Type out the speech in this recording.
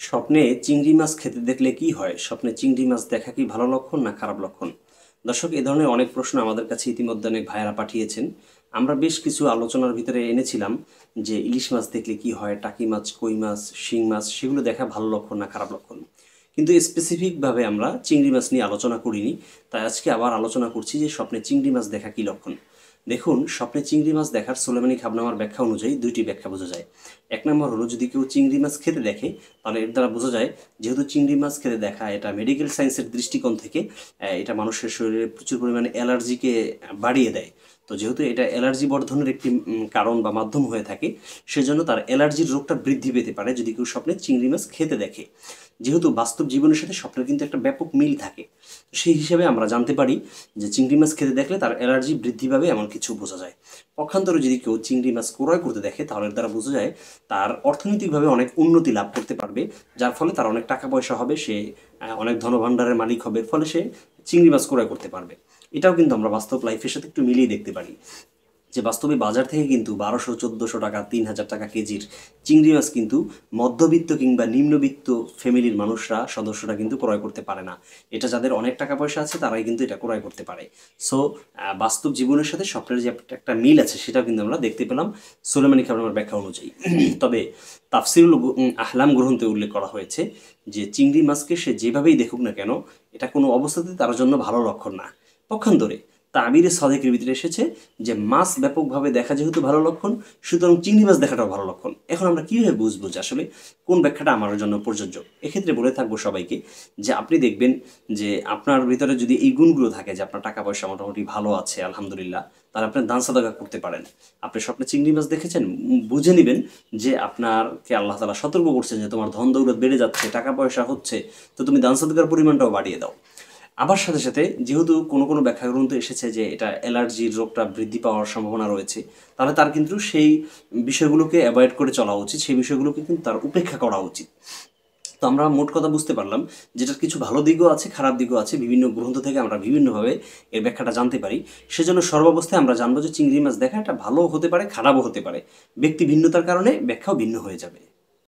স্বপ্নে চিংড়ি মাছ খেতে দেখলে কি হয়? স্বপ্নে চিংড়ি মাছ দেখা কি ভালো লক্ষণ না খারাপ লক্ষণ? দর্শক, এ ধরনের অনেক প্রশ্ন আমাদের কাছে ইতিমধ্যে অনেক ভাইয়েরা পাঠিয়েছেন। আমরা বেশ কিছু আলোচনার ভিতরে এনেছিলাম যে ইলিশ মাছ দেখলে কি হয়, টাকি মাছ, কই মাছ, শিং মাছ, সেগুলো দেখা ভালো লক্ষণ না খারাপ লক্ষণ। কিন্তু স্পেসিফিকভাবে আমরা চিংড়ি মাছ নিয়ে আলোচনা করিনি। তাই আজকে আবার আলোচনা করছি যে স্বপ্নে চিংড়ি মাছ দেখা কি লক্ষণ। দেখুন, স্বপ্নে চিংড়ি মাছ দেখার সোলেমানি খাবনামার ব্যাখ্যা অনুযায়ী দুইটি ব্যাখ্যা বোঝা যায়। এক নম্বর হলো, যদি কেউ চিংড়ি মাছ খেতে দেখে তাহলে এর দ্বারা বোঝা যায় যেহেতু চিংড়ি মাছ খেতে দেখা এটা মেডিকেল সায়েন্সের দৃষ্টিকোণ থেকে এটা মানুষের শরীরে প্রচুর পরিমাণে অ্যালার্জিকে বাড়িয়ে দেয়। তো যেহেতু এটা অ্যালার্জি বর্ধনের একটি কারণ বা মাধ্যম হয়ে থাকে, সেজন্য তার অ্যালার্জির রোগটা বৃদ্ধি পেতে পারে যদি কেউ স্বপ্নে চিংড়ি মাছ খেতে দেখে। যেহেতু বাস্তব জীবনের সাথে স্বপ্নের কিন্তু একটা ব্যাপক মিল থাকে, সেই হিসেবে আমরা জানতে পারি যে চিংড়ি মাছ খেতে দেখলে তার অ্যালার্জি বৃদ্ধি পাবে, এমন কিছু বোঝা যায়। পক্ষান্তরে যদি কেউ চিংড়ি মাছ ক্রয় করতে দেখে তাহলে এর দ্বারা বোঝা যায় তার অর্থনৈতিকভাবে অনেক উন্নতি লাভ করতে পারবে, যার ফলে তার অনেক টাকা পয়সা হবে, সে অনেক ধনভাণ্ডারের মালিক হবে, ফলে সে চিংড়ি মাছ ক্রয় করতে পারবে। এটাও কিন্তু আমরা বাস্তব লাইফের সাথে একটু মিলিয়ে দেখতে পারি যে বাস্তবে বাজার থেকে কিন্তু 1200-1400 টাকা, 3000 টাকা কেজির চিংড়ি মাছ কিন্তু মধ্যবিত্ত কিংবা নিম্নবিত্ত ফ্যামিলির মানুষরা, সদস্যরা কিন্তু ক্রয় করতে পারে না। এটা যাদের অনেক টাকা পয়সা আছে তারাই কিন্তু এটা ক্রয় করতে পারে। সো বাস্তব জীবনের সাথে স্বপ্নের যে একটা মিল আছে সেটাও কিন্তু আমরা দেখতে পেলাম সোলেমানি খাবনামার ব্যাখ্যা অনুযায়ী। তবে তাফসিরুল আহলাম গ্রন্থে উল্লেখ করা হয়েছে যে চিংড়ি মাছকে সে যেভাবেই দেখুক না কেন, এটা কোনো অবস্থাতে তার জন্য ভালো লক্ষণ না। পক্ষান্তরে তাবিরে সাদেকের ভিতরে এসেছে যে মাছ ব্যাপকভাবে দেখা যেহেতু ভালো লক্ষণ, সুতরাং চিংড়ি মাছ দেখাটাও ভালো লক্ষণ। এখন আমরা কীভাবে বুঝবো যে আসলে কোন ব্যাখ্যাটা আমার জন্য প্রযোজ্য? এক্ষেত্রে বলে থাকবো সবাইকে যে আপনি দেখবেন যে আপনার ভিতরে যদি এই গুণগুলো থাকে যে আপনার টাকা পয়সা মোটামুটি ভালো আছে আলহামদুলিল্লাহ, তাহলে আপনি দান সাদাকা করতে পারেন। আপনি স্বপ্নে চিংড়ি মাছ দেখেছেন, বুঝে নেবেন যে আপনারকে আল্লাহ তাআলা সতর্ক করছেন যে তোমার ধন দৌলত বেড়ে যাচ্ছে, টাকা পয়সা হচ্ছে, তো তুমি দান সাদাকার পরিমাণটাও বাড়িয়ে দাও। আবার সাথে সাথে যেহেতু কোনো কোনো ব্যাখ্যা গ্রন্থ এসেছে যে এটা অ্যালার্জির রোগটা বৃদ্ধি পাওয়ার সম্ভাবনা রয়েছে, তাহলে তার কিন্তু সেই বিষয়গুলোকে অ্যাভয়েড করে চলা উচিত, সেই বিষয়গুলোকে কিন্তু তার উপেক্ষা করা উচিত। তো আমরা মোট কথা বুঝতে পারলাম যেটার কিছু ভালো দিকও আছে, খারাপ দিকও আছে। বিভিন্ন গ্রন্থ থেকে আমরা বিভিন্নভাবে এর ব্যাখ্যাটা জানতে পারি। সেজন্য সর্বাবস্থায় আমরা জানবো যে চিংড়ি মাছ দেখা এটা ভালো হতে পারে, খারাপও হতে পারে। ব্যক্তি ভিন্নতার কারণে ব্যাখ্যাও ভিন্ন হয়ে যাবে।